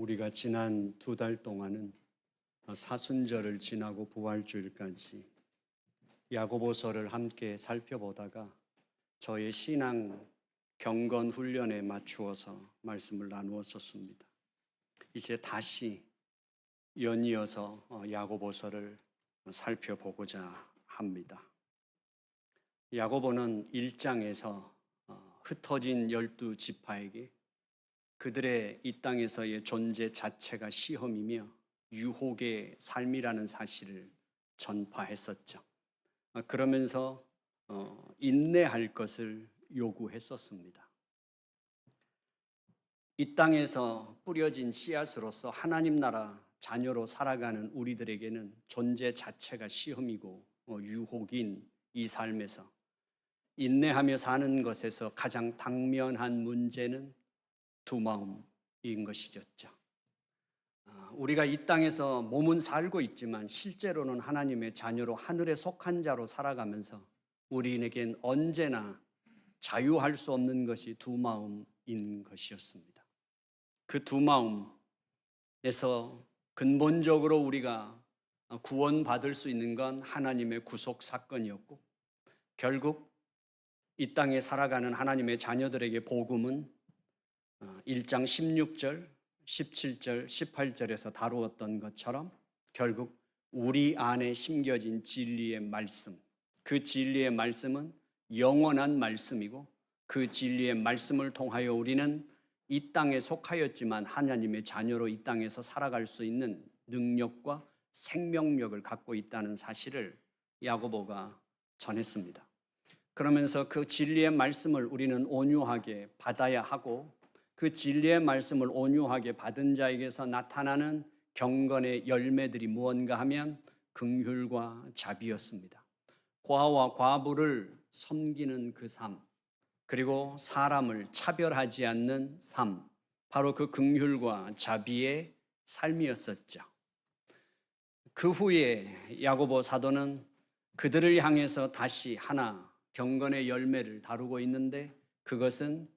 우리가 지난 2달 동안은 사순절을 지나고 부활주일까지 야고보서를 함께 살펴보다가 저의 신앙 경건 훈련에 맞추어서 말씀을 나누었었습니다. 이제 다시 연이어서 야고보서를 살펴보고자 합니다. 야고보는 1장에서 흩어진 12지파에게 그들의 이 땅에서의 존재 자체가 시험이며 유혹의 삶이라는 사실을 전파했었죠. 그러면서 인내할 것을 요구했었습니다. 이 땅에서 뿌려진 씨앗으로서 하나님 나라 자녀로 살아가는 우리들에게는 존재 자체가 시험이고 유혹인 이 삶에서 인내하며 사는 것에서 가장 당면한 문제는 두 마음인 것이죠. 우리가 이 땅에서 몸은 살고 있지만 실제로는 하나님의 자녀로 하늘에 속한 자로 살아가면서 우리에겐 언제나 자유할 수 없는 것이 두 마음인 것이었습니다. 그 두 마음에서 근본적으로 우리가 구원받을 수 있는 건 하나님의 구속 사건이었고, 결국 이 땅에 살아가는 하나님의 자녀들에게 복음은 1장 16절, 17절, 18절에서 다루었던 것처럼 결국 우리 안에 심겨진 진리의 말씀, 그 진리의 말씀은 영원한 말씀이고 그 진리의 말씀을 통하여 우리는 이 땅에 속하였지만 하나님의 자녀로 이 땅에서 살아갈 수 있는 능력과 생명력을 갖고 있다는 사실을 야고보가 전했습니다. 그러면서 그 진리의 말씀을 우리는 온유하게 받아야 하고, 그 진리의 말씀을 온유하게 받은 자에게서 나타나는 경건의 열매들이 무언가 하면 긍휼과 자비였습니다. 과와 과부를 섬기는 그 삶, 그리고 사람을 차별하지 않는 삶, 바로 그 긍휼과 자비의 삶이었었죠. 그 후에 야고보 사도는 그들을 향해서 다시 하나 경건의 열매를 다루고 있는데, 그것은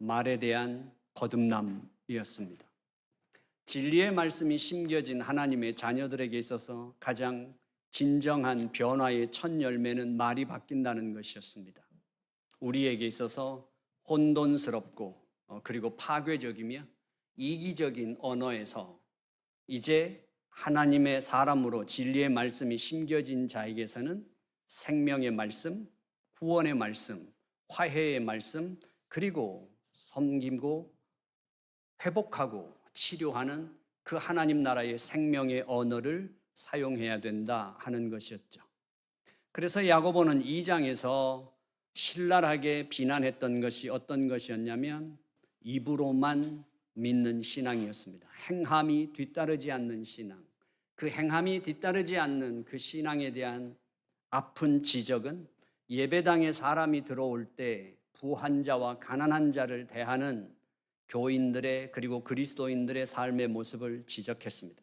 말에 대한 거듭남이었습니다. 진리의 말씀이 심겨진 하나님의 자녀들에게 있어서 가장 진정한 변화의 첫 열매는 말이 바뀐다는 것이었습니다. 우리에게 있어서 혼돈스럽고 그리고 파괴적이며 이기적인 언어에서 이제 하나님의 사람으로 진리의 말씀이 심겨진 자에게서는 생명의 말씀, 구원의 말씀, 화해의 말씀, 그리고 섬기고 회복하고 치료하는 그 하나님 나라의 생명의 언어를 사용해야 된다 하는 것이었죠. 그래서 야고보는 2장에서 신랄하게 비난했던 것이 어떤 것이었냐면 입으로만 믿는 신앙이었습니다. 행함이 뒤따르지 않는 신앙, 그 행함이 뒤따르지 않는 그 신앙에 대한 아픈 지적은 예배당에 사람이 들어올 때 부한 자와 가난한 자를 대하는 교인들의 그리고 그리스도인들의 삶의 모습을 지적했습니다.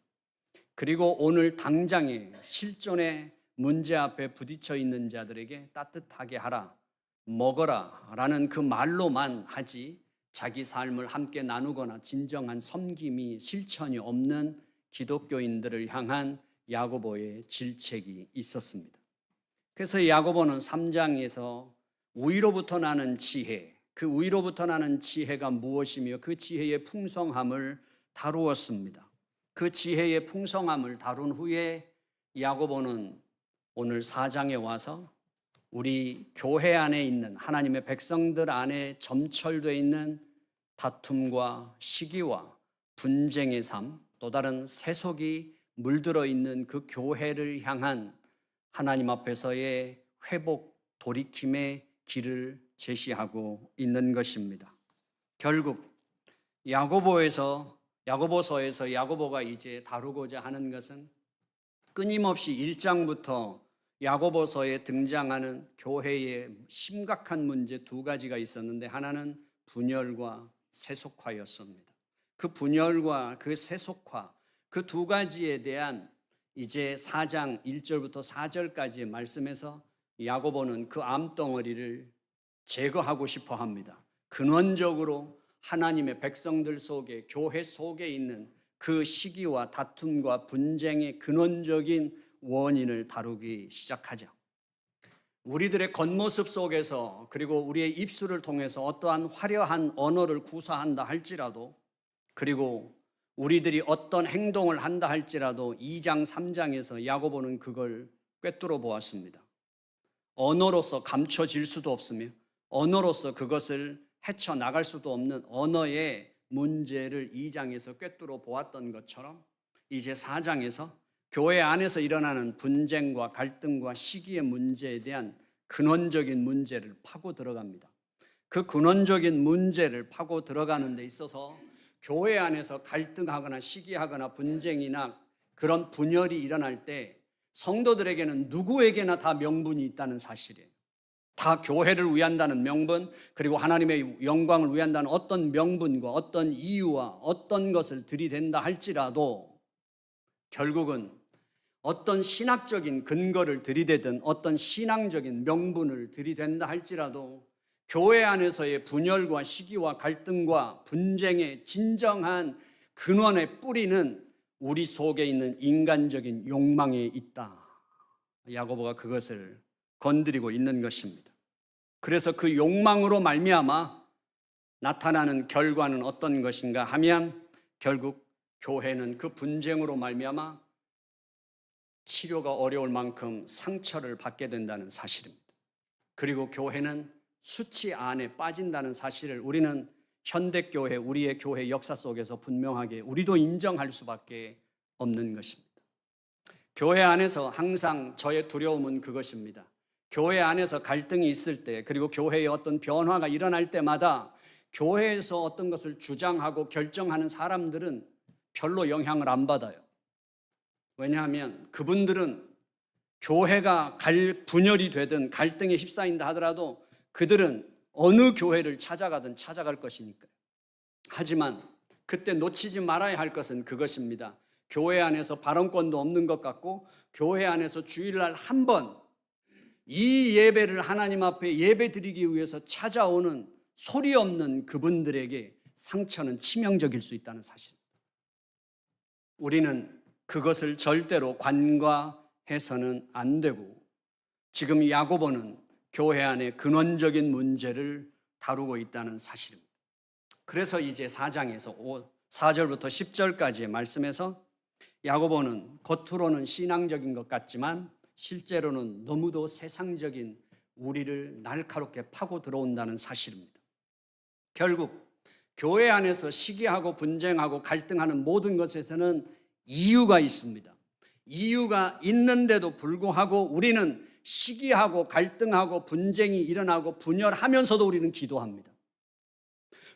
그리고 오늘 당장의 실존의 문제 앞에 부딪혀 있는 자들에게 따뜻하게 하라, 먹어라 라는 그 말로만 하지 자기 삶을 함께 나누거나 진정한 섬김이 실천이 없는 기독교인들을 향한 야고보의 질책이 있었습니다. 그래서 야고보는 3장에서 우위로부터 나는 지혜, 그 우위로부터 나는 지혜가 무엇이며 그 지혜의 풍성함을 다루었습니다. 그 지혜의 풍성함을 다룬 후에 야고보는 오늘 4장에 와서 우리 교회 안에 있는 하나님의 백성들 안에 점철되어 있는 다툼과 시기와 분쟁의 삶, 또 다른 세속이 물들어 있는 그 교회를 향한 하나님 앞에서의 회복, 돌이킴의 길을 제시하고 있는 것입니다. 결국 야고보서에서 야고보가 이제 다루고자 하는 것은 끊임없이 1장부터 야고보서에 등장하는 교회의 심각한 문제 두 가지가 있었는데, 하나는 분열과 세속화였습니다. 그 분열과 그 세속화, 그 두 가지에 대한 이제 4장 1절부터 4절까지의 말씀에서 야고보는 그 암덩어리를 제거하고 싶어 합니다. 근원적으로 하나님의 백성들 속에, 교회 속에 있는 그 시기와 다툼과 분쟁의 근원적인 원인을 다루기 시작하죠. 우리들의 겉모습 속에서, 그리고 우리의 입술을 통해서 어떠한 화려한 언어를 구사한다 할지라도, 그리고 우리들이 어떤 행동을 한다 할지라도 2장 3장에서 야고보는 그걸 꿰뚫어 보았습니다. 언어로서 감춰질 수도 없으며 언어로서 그것을 헤쳐나갈 수도 없는 언어의 문제를 2장에서 꿰뚫어 보았던 것처럼 이제 4장에서 교회 안에서 일어나는 분쟁과 갈등과 시기의 문제에 대한 근원적인 문제를 파고 들어갑니다. 그 근원적인 문제를 파고 들어가는 데 있어서 교회 안에서 갈등하거나 시기하거나 분쟁이나 그런 분열이 일어날 때 성도들에게는 누구에게나 다 명분이 있다는 사실이에요. 다 교회를 위한다는 명분, 그리고 하나님의 영광을 위한다는 어떤 명분과 어떤 이유와 어떤 것을 들이댄다 할지라도 결국은 어떤 신학적인 근거를 들이대든 어떤 신앙적인 명분을 들이댄다 할지라도 교회 안에서의 분열과 시기와 갈등과 분쟁의 진정한 근원의 뿌리는 우리 속에 있는 인간적인 욕망에 있다. 야고보가 그것을 건드리고 있는 것입니다. 그래서 그 욕망으로 말미암아 나타나는 결과는 어떤 것인가 하면 결국 교회는 그 분쟁으로 말미암아 치료가 어려울 만큼 상처를 받게 된다는 사실입니다. 그리고 교회는 수치 안에 빠진다는 사실을 우리는 현대교회, 우리의 교회 역사 속에서 분명하게 우리도 인정할 수밖에 없는 것입니다. 교회 안에서 항상 저의 두려움은 그것입니다. 교회 안에서 갈등이 있을 때, 그리고 교회에 어떤 변화가 일어날 때마다 교회에서 어떤 것을 주장하고 결정하는 사람들은 별로 영향을 안 받아요. 왜냐하면 그분들은 교회가 분열이 되든 갈등에 휩싸인다 하더라도 그들은 어느 교회를 찾아가든 찾아갈 것이니까요. 하지만 그때 놓치지 말아야 할 것은 그것입니다. 교회 안에서 발언권도 없는 것 같고 교회 안에서 주일날 한 번 이 예배를 하나님 앞에 예배 드리기 위해서 찾아오는 소리 없는 그분들에게 상처는 치명적일 수 있다는 사실입니다. 우리는 그것을 절대로 간과해서는 안 되고 지금 야고보는 교회 안의 근원적인 문제를 다루고 있다는 사실입니다. 그래서 이제 4장에서 4절부터 10절까지의 말씀에서 야고보는 겉으로는 신앙적인 것 같지만 실제로는 너무도 세상적인 우리를 날카롭게 파고 들어온다는 사실입니다. 결국 교회 안에서 시기하고 분쟁하고 갈등하는 모든 것에서는 이유가 있습니다. 이유가 있는데도 불구하고 우리는 시기하고 갈등하고 분쟁이 일어나고 분열하면서도 우리는 기도합니다.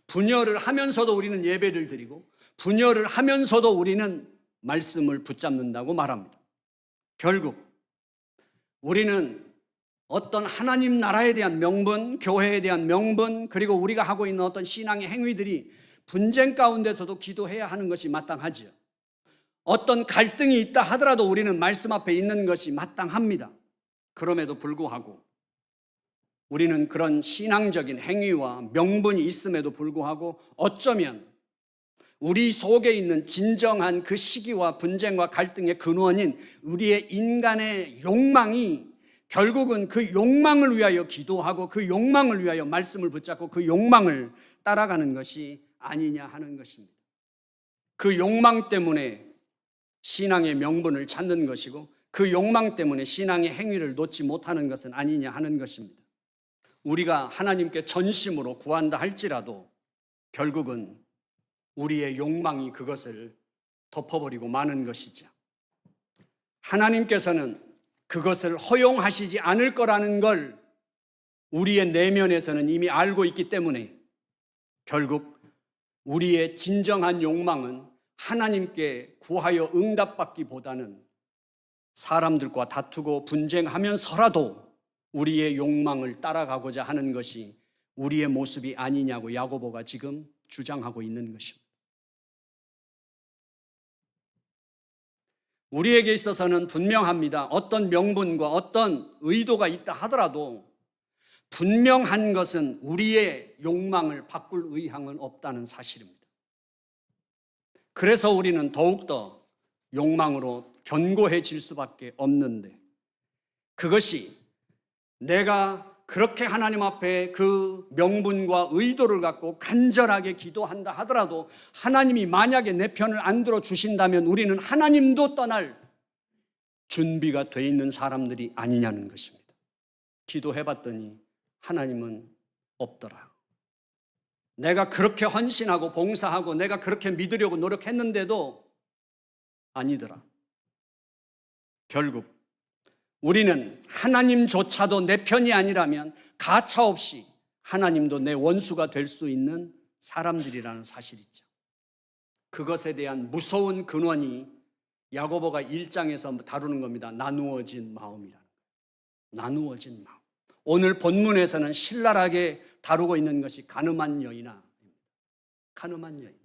분열을 하면서도 우리는 예배를 드리고 분열을 하면서도 우리는 말씀을 붙잡는다고 말합니다. 결국 우리는 어떤 하나님 나라에 대한 명분, 교회에 대한 명분, 그리고 우리가 하고 있는 어떤 신앙의 행위들이 분쟁 가운데서도 기도해야 하는 것이 마땅하지요. 어떤 갈등이 있다 하더라도 우리는 말씀 앞에 있는 것이 마땅합니다. 그럼에도 불구하고 우리는 그런 신앙적인 행위와 명분이 있음에도 불구하고 어쩌면 우리 속에 있는 진정한 그 시기와 분쟁과 갈등의 근원인 우리의 인간의 욕망이 결국은 그 욕망을 위하여 기도하고 그 욕망을 위하여 말씀을 붙잡고 그 욕망을 따라가는 것이 아니냐 하는 것입니다. 그 욕망 때문에 신앙의 명분을 찾는 것이고 그 욕망 때문에 신앙의 행위를 놓지 못하는 것은 아니냐 하는 것입니다. 우리가 하나님께 전심으로 구한다 할지라도 결국은 우리의 욕망이 그것을 덮어버리고 마는 것이죠. 하나님께서는 그것을 허용하시지 않을 거라는 걸 우리의 내면에서는 이미 알고 있기 때문에 결국 우리의 진정한 욕망은 하나님께 구하여 응답받기보다는 사람들과 다투고 분쟁하면서라도 우리의 욕망을 따라가고자 하는 것이 우리의 모습이 아니냐고 야고보가 지금 주장하고 있는 것입니다. 우리에게 있어서는 분명합니다. 어떤 명분과 어떤 의도가 있다 하더라도 분명한 것은 우리의 욕망을 바꿀 의향은 없다는 사실입니다. 그래서 우리는 더욱더 욕망으로 견고해질 수밖에 없는데, 그것이 내가 그렇게 하나님 앞에 그 명분과 의도를 갖고 간절하게 기도한다 하더라도 하나님이 만약에 내 편을 안 들어주신다면 우리는 하나님도 떠날 준비가 돼 있는 사람들이 아니냐는 것입니다. 기도해봤더니 하나님은 없더라. 내가 그렇게 헌신하고 봉사하고 내가 그렇게 믿으려고 노력했는데도 아니더라. 결국 우리는 하나님조차도 내 편이 아니라면 가차없이 하나님도 내 원수가 될 수 있는 사람들이라는 사실이죠. 그것에 대한 무서운 근원이 야고보가 1장에서 다루는 겁니다. 나누어진 마음이라는 거예요. 나누어진 마음. 오늘 본문에서는 신랄하게 다루고 있는 것이 가늠한 여인아. 가늠한 여인.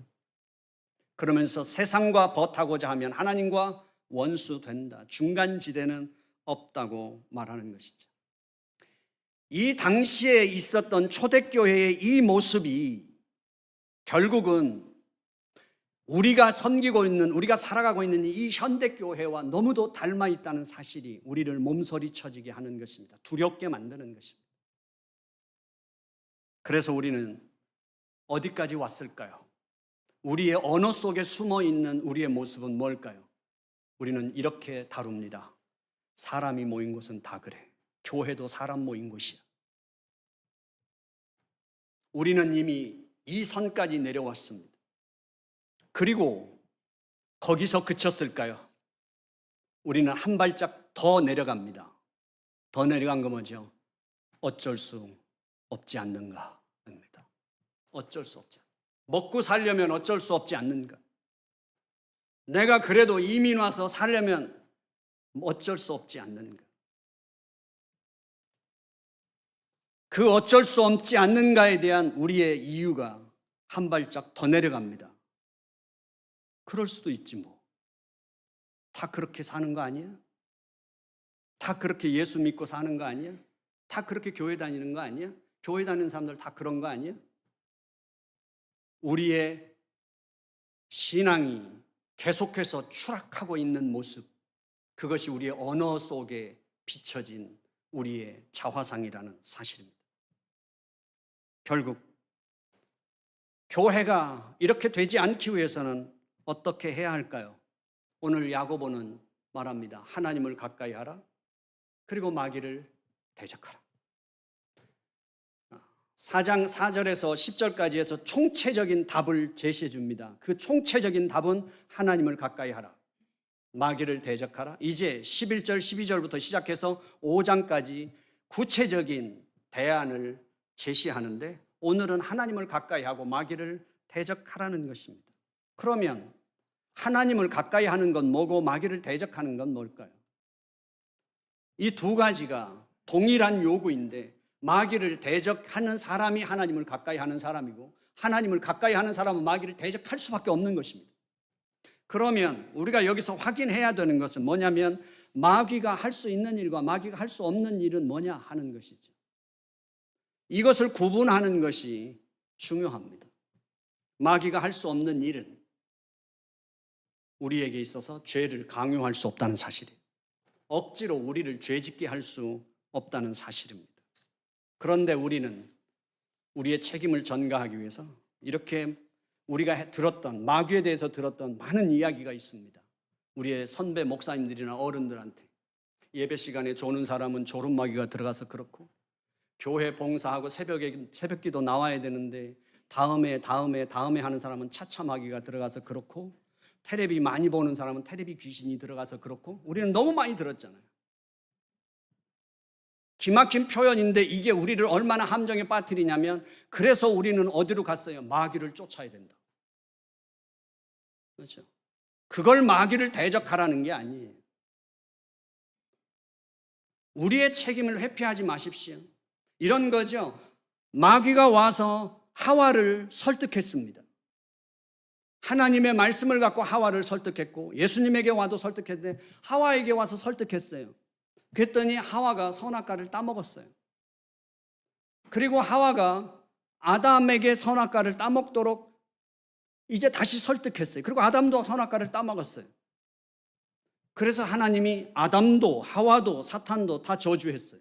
그러면서 세상과 벗하고자 하면 하나님과 원수 된다. 중간지대는 없다고 말하는 것이죠. 이 당시에 있었던 초대교회의 이 모습이 결국은 우리가 섬기고 있는, 우리가 살아가고 있는 이 현대교회와 너무도 닮아 있다는 사실이 우리를 몸서리쳐지게 하는 것입니다. 두렵게 만드는 것입니다. 그래서 우리는 어디까지 왔을까요? 우리의 언어 속에 숨어 있는 우리의 모습은 뭘까요? 우리는 이렇게 다룹니다. 사람이 모인 곳은 다 그래. 교회도 사람 모인 곳이야. 우리는 이미 이 선까지 내려왔습니다. 그리고 거기서 그쳤을까요? 우리는 한 발짝 더 내려갑니다. 더 내려간 거 뭐죠? 어쩔 수 없지 않는가 입니다. 어쩔 수 없지 않는가. 먹고 살려면 어쩔 수 없지 않는가. 내가 그래도 이민 와서 살려면 어쩔 수 없지 않는가. 그 어쩔 수 없지 않는가에 대한 우리의 이유가 한 발짝 더 내려갑니다. 그럴 수도 있지 뭐. 다 그렇게 사는 거 아니야? 다 그렇게 예수 믿고 사는 거 아니야? 다 그렇게 교회 다니는 거 아니야? 교회 다니는 사람들 다 그런 거 아니야? 우리의 신앙이 계속해서 추락하고 있는 모습, 그것이 우리의 언어 속에 비춰진 우리의 자화상이라는 사실입니다. 결국 교회가 이렇게 되지 않기 위해서는 어떻게 해야 할까요? 오늘 야고보는 말합니다. 하나님을 가까이 하라. 그리고 마귀를 대적하라. 4장 4절에서 10절까지 해서 총체적인 답을 제시해 줍니다. 그 총체적인 답은 하나님을 가까이 하라. 마귀를 대적하라. 이제 11절, 12절부터 시작해서 5장까지 구체적인 대안을 제시하는데 오늘은 하나님을 가까이 하고 마귀를 대적하라는 것입니다. 그러면 하나님을 가까이 하는 건 뭐고 마귀를 대적하는 건 뭘까요? 이 두 가지가 동일한 요구인데 마귀를 대적하는 사람이 하나님을 가까이 하는 사람이고 하나님을 가까이 하는 사람은 마귀를 대적할 수밖에 없는 것입니다. 그러면 우리가 여기서 확인해야 되는 것은 뭐냐면 마귀가 할 수 있는 일과 마귀가 할 수 없는 일은 뭐냐 하는 것이죠. 이것을 구분하는 것이 중요합니다. 마귀가 할 수 없는 일은 우리에게 있어서 죄를 강요할 수 없다는 사실이에요. 억지로 우리를 죄짓게 할 수 없다는 사실입니다. 그런데 우리는 우리의 책임을 전가하기 위해서 이렇게 우리가 들었던 마귀에 대해서 들었던 많은 이야기가 있습니다. 우리의 선배 목사님들이나 어른들한테 예배 시간에 조는 사람은 졸음 마귀가 들어가서 그렇고 교회 봉사하고 새벽기도 나와야 되는데 다음에 하는 사람은 차차 마귀가 들어가서 그렇고 텔레비 많이 보는 사람은 텔레비 귀신이 들어가서 그렇고 우리는 너무 많이 들었잖아요. 기막힌 표현인데 이게 우리를 얼마나 함정에 빠뜨리냐면 그래서 우리는 어디로 갔어요? 마귀를 쫓아야 된다. 그렇죠? 그걸 마귀를 대적하라는 게 아니에요. 우리의 책임을 회피하지 마십시오. 이런 거죠. 마귀가 와서 하와를 설득했습니다. 하나님의 말씀을 갖고 하와를 설득했고 예수님에게 와도 설득했는데 하와에게 와서 설득했어요. 그랬더니 하와가 선악과를 따먹었어요. 그리고 하와가 아담에게 선악과를 따먹도록 이제 다시 설득했어요. 그리고 아담도 선악과를 따먹었어요. 그래서 하나님이 아담도 하와도 사탄도 다 저주했어요.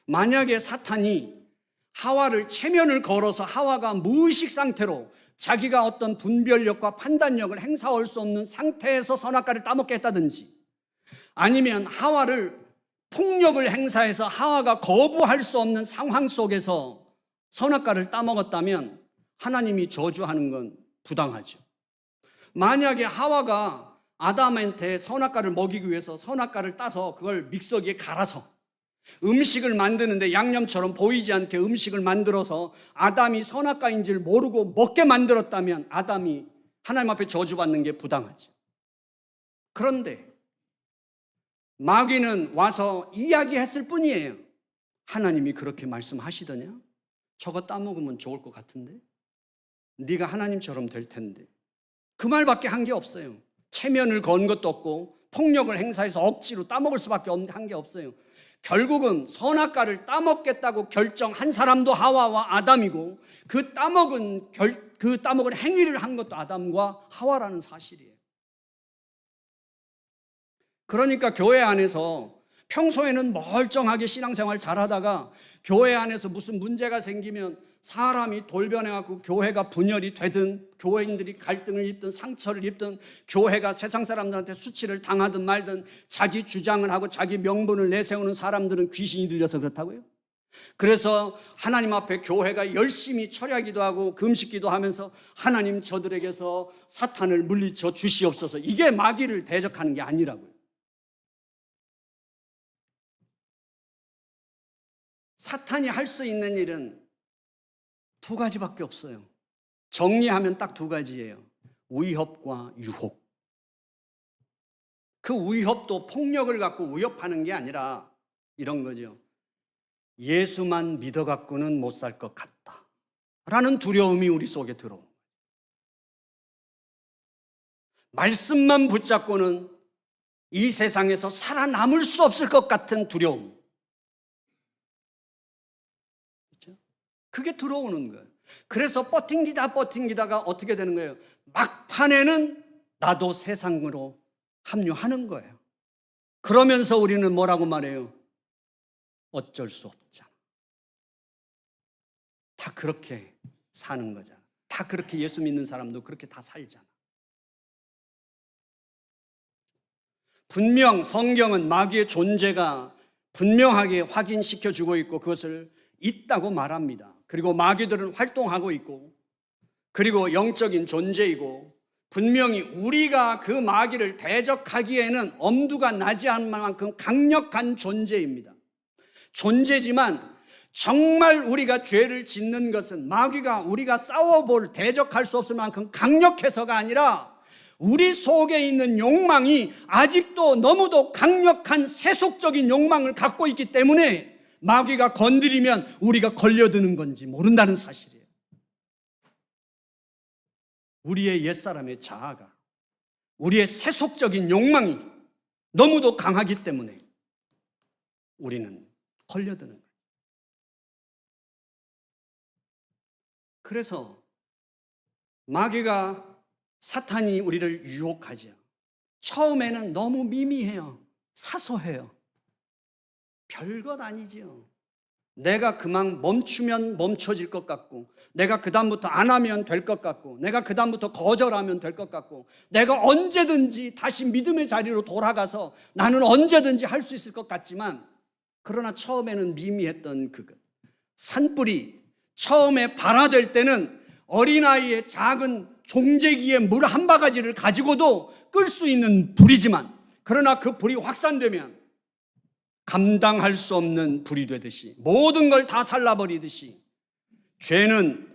만약에 사탄이 하와를 체면을 걸어서 하와가 무의식 상태로 자기가 어떤 분별력과 판단력을 행사할 수 없는 상태에서 선악과를 따먹게 했다든지, 아니면 하와를 폭력을 행사해서 하와가 거부할 수 없는 상황 속에서 선악과를 따먹었다면 하나님이 저주하는 건 부당하죠. 만약에 하와가 아담한테 선악과를 먹이기 위해서 선악과를 따서 그걸 믹서기에 갈아서 음식을 만드는데 양념처럼 보이지 않게 음식을 만들어서 아담이 선악과인 줄 모르고 먹게 만들었다면 아담이 하나님 앞에 저주받는 게 부당하죠. 그런데 마귀는 와서 이야기했을 뿐이에요. 하나님이 그렇게 말씀하시더냐? 저거 따먹으면 좋을 것 같은데? 네가 하나님처럼 될 텐데. 그 말밖에 한 게 없어요. 체면을 건 것도 없고 폭력을 행사해서 억지로 따먹을 수밖에 한 게 없어요. 결국은 선악과를 따먹겠다고 결정한 사람도 하와와 아담이고 그 따먹은 행위를 한 것도 아담과 하와라는 사실이에요. 그러니까 교회 안에서 평소에는 멀쩡하게 신앙생활 잘하다가 교회 안에서 무슨 문제가 생기면 사람이 돌변해갖고 교회가 분열이 되든 교회인들이 갈등을 입든 상처를 입든 교회가 세상 사람들한테 수치를 당하든 말든 자기 주장을 하고 자기 명분을 내세우는 사람들은 귀신이 들려서 그렇다고요. 그래서 하나님 앞에 교회가 열심히 철야기도 하고 금식기도 하면서 하나님 저들에게서 사탄을 물리쳐 주시옵소서, 이게 마귀를 대적하는 게 아니라고요. 사탄이 할 수 있는 일은 두 가지밖에 없어요. 정리하면 딱 두 가지예요. 위협과 유혹. 그 위협도 폭력을 갖고 위협하는 게 아니라 이런 거죠. 예수만 믿어갖고는 못 살 것 같다 라는 두려움이 우리 속에 들어온 거예요. 말씀만 붙잡고는 이 세상에서 살아남을 수 없을 것 같은 두려움, 그게 들어오는 거예요. 그래서 버팅기다가 어떻게 되는 거예요? 막판에는 나도 세상으로 합류하는 거예요. 그러면서 우리는 뭐라고 말해요? 어쩔 수 없잖아. 다 그렇게 사는 거잖아. 다 그렇게 예수 믿는 사람도 그렇게 다 살잖아. 분명 성경은 마귀의 존재가 분명하게 확인시켜주고 있고 그것을 있다고 말합니다. 그리고 마귀들은 활동하고 있고 그리고 영적인 존재이고 분명히 우리가 그 마귀를 대적하기에는 엄두가 나지 않을 만큼 강력한 존재입니다. 존재지만 정말 우리가 죄를 짓는 것은 마귀가 우리가 싸워볼 대적할 수 없을 만큼 강력해서가 아니라 우리 속에 있는 욕망이 아직도 너무도 강력한 세속적인 욕망을 갖고 있기 때문에 마귀가 건드리면 우리가 걸려드는 건지 모른다는 사실이에요. 우리의 옛사람의 자아가, 우리의 세속적인 욕망이 너무도 강하기 때문에 우리는 걸려드는 거예요. 그래서 마귀가, 사탄이 우리를 유혹하죠. 처음에는 너무 미미해요. 사소해요. 별것 아니지요. 내가 그만 멈추면 멈춰질 것 같고, 내가 그다음부터 안 하면 될 것 같고, 내가 그다음부터 거절하면 될 것 같고, 내가 언제든지 다시 믿음의 자리로 돌아가서 나는 언제든지 할 수 있을 것 같지만, 그러나 처음에는 미미했던 그것, 산불이 처음에 발화될 때는 어린아이의 작은 종재기에 물 한 바가지를 가지고도 끌 수 있는 불이지만, 그러나 그 불이 확산되면 감당할 수 없는 불이 되듯이, 모든 걸 다 살라버리듯이 죄는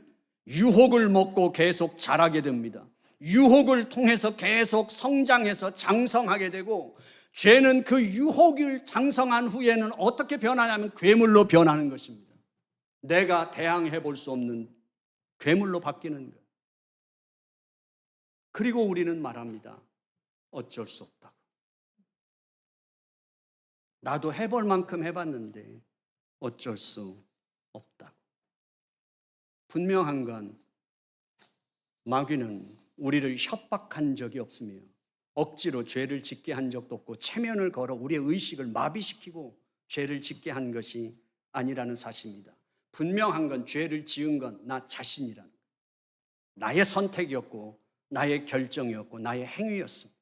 유혹을 먹고 계속 자라게 됩니다. 유혹을 통해서 계속 성장해서 장성하게 되고, 죄는 그 유혹을 장성한 후에는 어떻게 변하냐면 괴물로 변하는 것입니다. 내가 대항해 볼 수 없는 괴물로 바뀌는 것. 그리고 우리는 말합니다. 어쩔 수 없다고. 나도 해볼 만큼 해봤는데 어쩔 수 분명한 건 마귀는 우리를 협박한 적이 없으며 억지로 죄를 짓게 한 적도 없고 체면을 걸어 우리의 의식을 마비시키고 죄를 짓게 한 것이 아니라는 사실입니다. 분명한 건 죄를 지은 건 나 자신이라는 것. 나의 선택이었고 나의 결정이었고 나의 행위였습니다.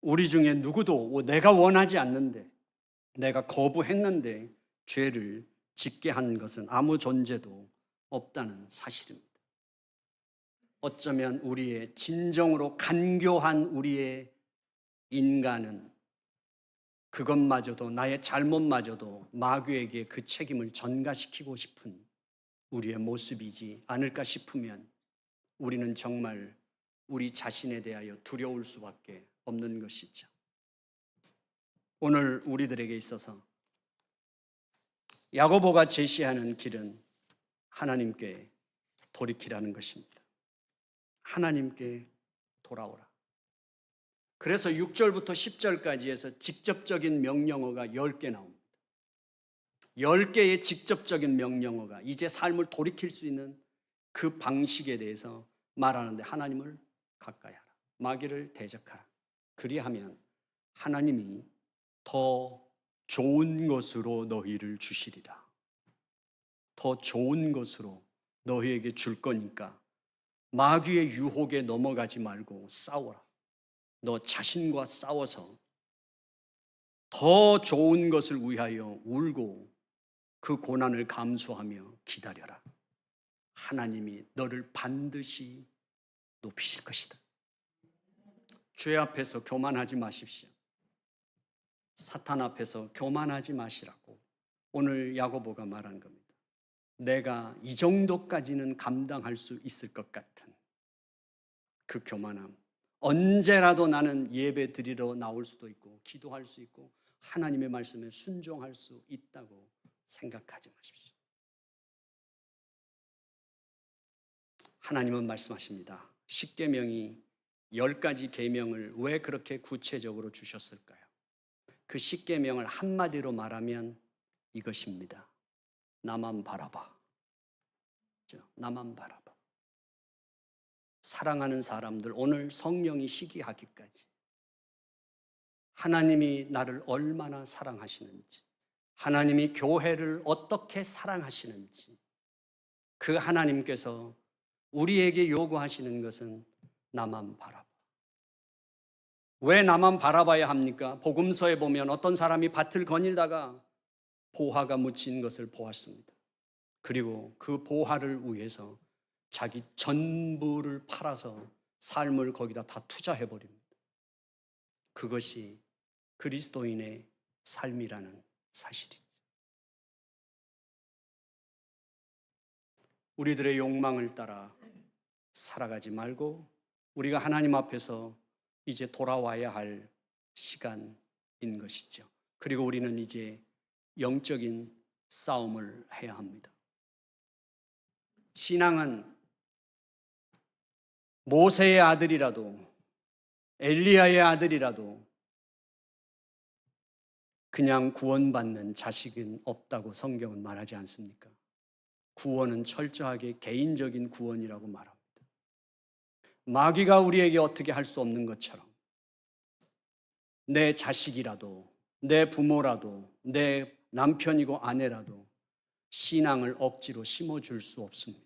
우리 중에 누구도 내가 원하지 않는데 내가 거부했는데 죄를 짓게 한 것은 아무 존재도 없다는 사실입니다. 어쩌면 우리의 진정으로 간교한 우리의 인간은 그것마저도 나의 잘못마저도 마귀에게 그 책임을 전가시키고 싶은 우리의 모습이지 않을까 싶으면 우리는 정말 우리 자신에 대하여 두려울 수밖에 없는 것이죠. 오늘 우리들에게 있어서 야고보가 제시하는 길은 하나님께 돌이키라는 것입니다. 하나님께 돌아오라. 그래서 6절부터 10절까지 해서 직접적인 명령어가 10개 나옵니다. 10개의 직접적인 명령어가 이제 삶을 돌이킬 수 있는 그 방식에 대해서 말하는데 하나님을 가까이 하라. 마귀를 대적하라. 그리하면 하나님이 더 좋은 것으로 너희를 주시리라. 더 좋은 것으로 너희에게 줄 거니까 마귀의 유혹에 넘어가지 말고 싸워라. 너 자신과 싸워서 더 좋은 것을 위하여 울고 그 고난을 감수하며 기다려라. 하나님이 너를 반드시 높이실 것이다. 죄 앞에서 교만하지 마십시오. 사탄 앞에서 교만하지 마시라고 오늘 야고보가 말한 겁니다. 내가 이 정도까지는 감당할 수 있을 것 같은 그 교만함, 언제라도 나는 예배 드리러 나올 수도 있고 기도할 수 있고 하나님의 말씀에 순종할 수 있다고 생각하지 마십시오. 하나님은 말씀하십니다. 십계명이 10가지 계명을 왜 그렇게 구체적으로 주셨을까요? 그 십계명을 한마디로 말하면 이것입니다. 나만 바라봐. 나만 바라봐. 사랑하는 사람들, 오늘 성령이 시기하기까지 하나님이 나를 얼마나 사랑하시는지, 하나님이 교회를 어떻게 사랑하시는지, 그 하나님께서 우리에게 요구하시는 것은 나만 바라봐. 왜 나만 바라봐야 합니까? 복음서에 보면 어떤 사람이 밭을 거닐다가 보화가 묻힌 것을 보았습니다. 그리고 그 보화를 위해서 자기 전부를 팔아서 삶을 거기다 다 투자해버립니다. 그것이 그리스도인의 삶이라는 사실이죠. 우리들의 욕망을 따라 살아가지 말고 우리가 하나님 앞에서 이제 돌아와야 할 시간인 것이죠. 그리고 우리는 이제 영적인 싸움을 해야 합니다. 신앙은 모세의 아들이라도 엘리야의 아들이라도 그냥 구원받는 자식은 없다고 성경은 말하지 않습니까? 구원은 철저하게 개인적인 구원이라고 말합니다. 마귀가 우리에게 어떻게 할 수 없는 것처럼 내 자식이라도 내 부모라도 내 남편이고 아내라도 신앙을 억지로 심어줄 수 없습니다.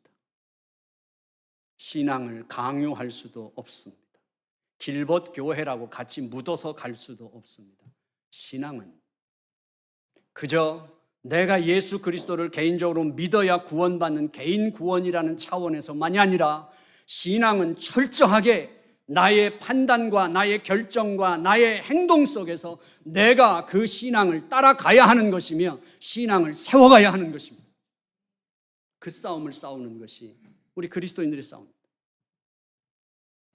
신앙을 강요할 수도 없습니다. 길벗 교회라고 같이 묻어서 갈 수도 없습니다. 신앙은 그저 내가 예수 그리스도를 개인적으로 믿어야 구원받는 개인 구원이라는 차원에서만이 아니라 신앙은 철저하게 나의 판단과 나의 결정과 나의 행동 속에서 내가 그 신앙을 따라가야 하는 것이며 신앙을 세워가야 하는 것입니다. 그 싸움을 싸우는 것이 우리 그리스도인들의 싸움입니다.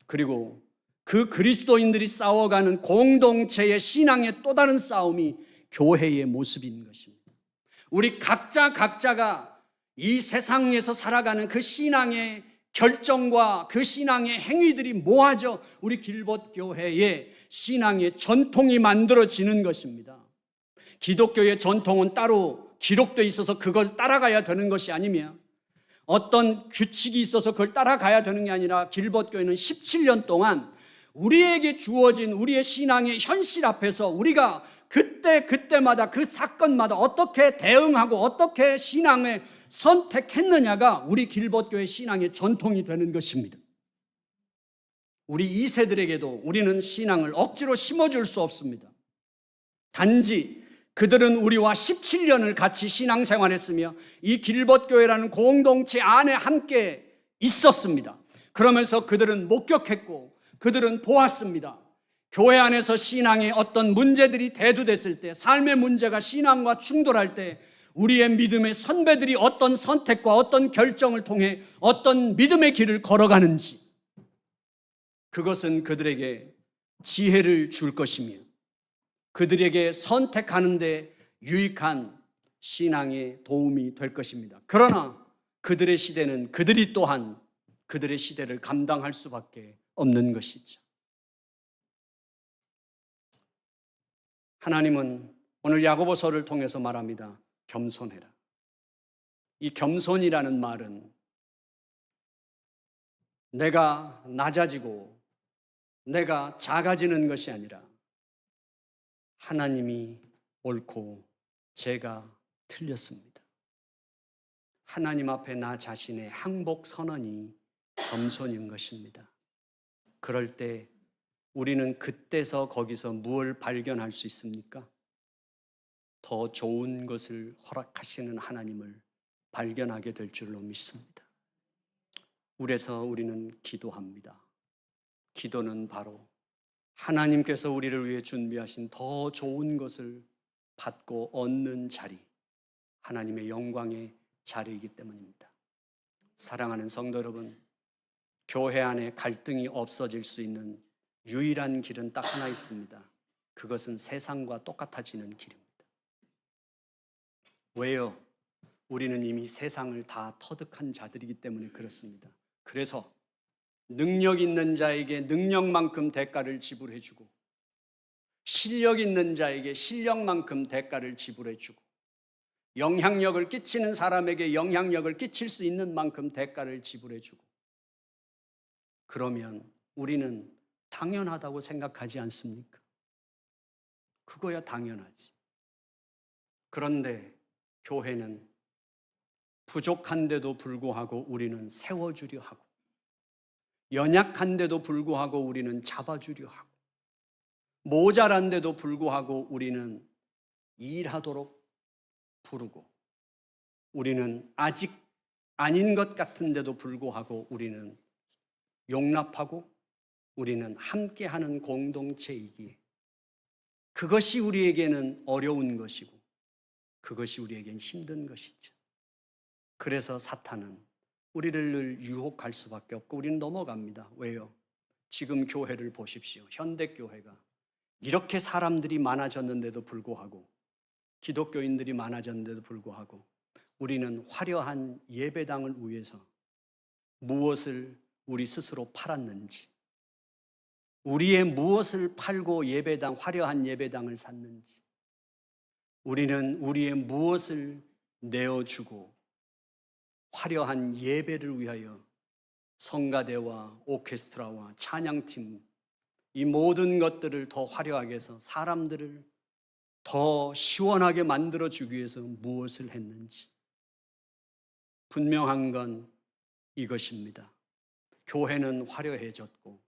그리고 그 그리스도인들이 싸워가는 공동체의 신앙의 또 다른 싸움이 교회의 모습인 것입니다. 우리 각자가 이 세상에서 살아가는 그 신앙의 결정과 그 신앙의 행위들이 모아져 우리 길벗 교회의 신앙의 전통이 만들어지는 것입니다. 기독교의 전통은 따로 기록되어 있어서 그걸 따라가야 되는 것이 아니며 어떤 규칙이 있어서 그걸 따라가야 되는 게 아니라 길벗교회는 17년 동안 우리에게 주어진 우리의 신앙의 현실 앞에서 우리가 그때마다 그 사건마다 어떻게 대응하고 어떻게 신앙을 선택했느냐가 우리 길벗교회 신앙의 전통이 되는 것입니다. 우리 2세들에게도 우리는 신앙을 억지로 심어줄 수 없습니다. 단지 그들은 우리와 17년을 같이 신앙생활했으며 이 길벗교회라는 공동체 안에 함께 있었습니다. 그러면서 그들은 목격했고 그들은 보았습니다. 교회 안에서 신앙의 어떤 문제들이 대두됐을 때, 삶의 문제가 신앙과 충돌할 때 우리의 믿음의 선배들이 어떤 선택과 어떤 결정을 통해 어떤 믿음의 길을 걸어가는지, 그것은 그들에게 지혜를 줄 것이며 그들에게 선택하는 데 유익한 신앙의 도움이 될 것입니다. 그러나 그들의 시대는 그들이 또한 그들의 시대를 감당할 수밖에 없는 것이죠. 하나님은 오늘 야고보서를 통해서 말합니다. 겸손해라. 이 겸손이라는 말은 내가 낮아지고 내가 작아지는 것이 아니라 하나님이 옳고 제가 틀렸습니다. 하나님 앞에 나 자신의 항복 선언이 겸손인 것입니다. 그럴 때 우리는 그때서 거기서 무엇을 발견할 수 있습니까? 더 좋은 것을 허락하시는 하나님을 발견하게 될 줄로 믿습니다. 그래서 우리는 기도합니다. 기도는 바로 하나님께서 우리를 위해 준비하신 더 좋은 것을 받고 얻는 자리, 하나님의 영광의 자리이기 때문입니다. 사랑하는 성도 여러분, 교회 안에 갈등이 없어질 수 있는 유일한 길은 딱 하나 있습니다. 그것은 세상과 똑같아지는 길입니다. 왜요? 우리는 이미 세상을 다 터득한 자들이기 때문에 그렇습니다. 그래서 능력 있는 자에게 능력만큼 대가를 지불해주고 실력 있는 자에게 실력만큼 대가를 지불해주고 영향력을 끼치는 사람에게 영향력을 끼칠 수 있는 만큼 대가를 지불해주고, 그러면 우리는 당연하다고 생각하지 않습니까? 그거야 당연하지. 그런데 교회는 부족한데도 불구하고 우리는 세워주려 하고, 연약한데도 불구하고 우리는 잡아주려 하고, 모자란데도 불구하고 우리는 일하도록 부르고, 우리는 아직 아닌 것 같은데도 불구하고 우리는 용납하고, 우리는 함께하는 공동체이기에 그것이 우리에게는 어려운 것이고 그것이 우리에겐 힘든 것이죠. 그래서 사탄은 우리를 늘 유혹할 수밖에 없고 우리는 넘어갑니다. 왜요? 지금 교회를 보십시오. 현대교회가 이렇게 사람들이 많아졌는데도 불구하고, 기독교인들이 많아졌는데도 불구하고 우리는 화려한 예배당을 위해서 무엇을 우리 스스로 팔았는지, 우리의 무엇을 팔고 예배당, 화려한 예배당을 샀는지, 우리는 우리의 무엇을 내어주고 화려한 예배를 위하여 성가대와 오케스트라와 찬양팀, 이 모든 것들을 더 화려하게 해서 사람들을 더 시원하게 만들어주기 위해서 무엇을 했는지. 분명한 건 이것입니다. 교회는 화려해졌고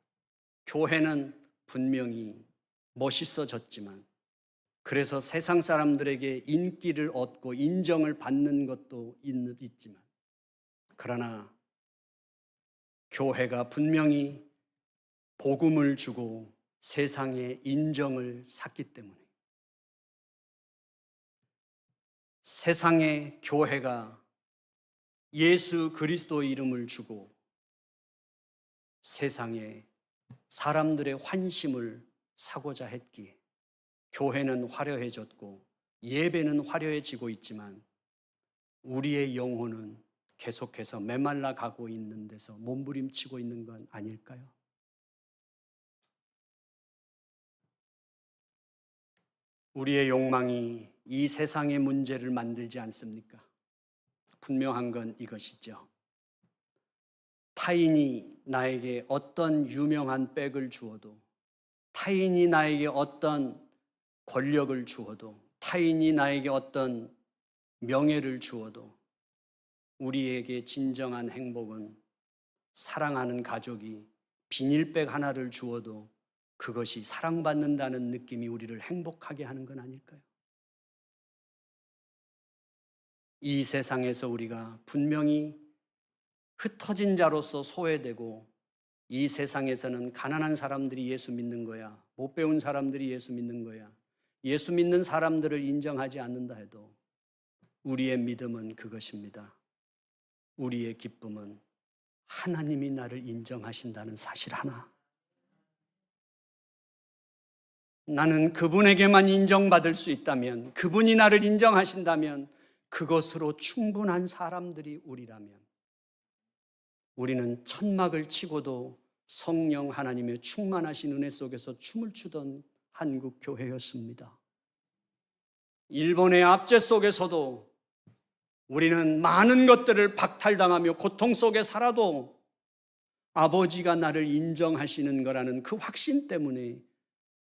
교회는 분명히 멋있어졌지만, 그래서 세상 사람들에게 인기를 얻고 인정을 받는 것도 있지만, 그러나 교회가 분명히 복음을 주고 세상의 인정을 샀기 때문에, 세상의 교회가 예수 그리스도의 이름을 주고 세상에 사람들의 환심을 사고자 했기에 교회는 화려해졌고 예배는 화려해지고 있지만 우리의 영혼은 계속해서 메말라 가고 있는 데서 몸부림치고 있는 건 아닐까요? 우리의 욕망이 이 세상의 문제를 만들지 않습니까? 분명한 건 이것이죠. 타인이 나에게 어떤 유명한 백을 주어도, 타인이 나에게 어떤 권력을 주어도, 타인이 나에게 어떤 명예를 주어도 우리에게 진정한 행복은 사랑하는 가족이 비닐백 하나를 주어도 그것이 사랑받는다는 느낌이 우리를 행복하게 하는 건 아닐까요? 이 세상에서 우리가 분명히 흩어진 자로서 소외되고, 이 세상에서는 가난한 사람들이 예수 믿는 거야, 못 배운 사람들이 예수 믿는 거야, 예수 믿는 사람들을 인정하지 않는다 해도 우리의 믿음은 그것입니다. 우리의 기쁨은 하나님이 나를 인정하신다는 사실 하나. 나는 그분에게만 인정받을 수 있다면, 그분이 나를 인정하신다면 그것으로 충분한 사람들이 우리라면, 우리는 천막을 치고도 성령 하나님의 충만하신 은혜 속에서 춤을 추던 한국 교회였습니다. 일본의 압제 속에서도 우리는 많은 것들을 박탈당하며 고통 속에 살아도 아버지가 나를 인정하시는 거라는 그 확신 때문에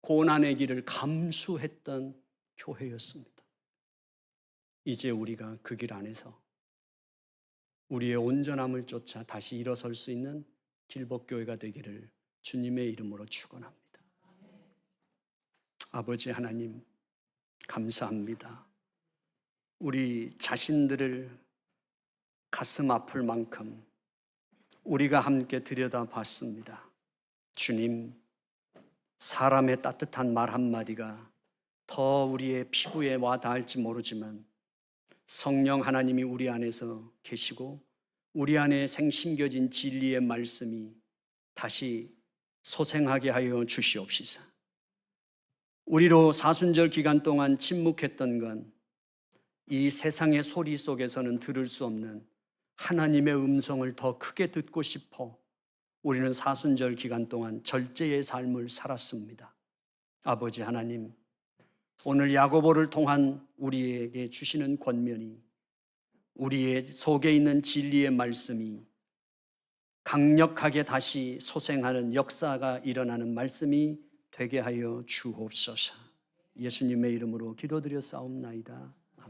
고난의 길을 감수했던 교회였습니다. 이제 우리가 그 길 안에서 우리의 온전함을 쫓아 다시 일어설 수 있는 길복교회가 되기를 주님의 이름으로 축원합니다. 아버지 하나님, 감사합니다. 우리 자신들을 가슴 아플 만큼 우리가 함께 들여다봤습니다. 주님, 사람의 따뜻한 말 한마디가 더 우리의 피부에 와 닿을지 모르지만 성령 하나님이 우리 안에서 계시고 우리 안에 생심겨진 진리의 말씀이 다시 소생하게 하여 주시옵시서. 우리로 사순절 기간 동안 침묵했던 건 이 세상의 소리 속에서는 들을 수 없는 하나님의 음성을 더 크게 듣고 싶어 우리는 사순절 기간 동안 절제의 삶을 살았습니다. 아버지 하나님, 오늘 야고보를 통한 우리에게 주시는 권면이, 우리의 속에 있는 진리의 말씀이 강력하게 다시 소생하는 역사가 일어나는 말씀이 되게 하여 주옵소서. 예수님의 이름으로 기도드려 싸움나이다.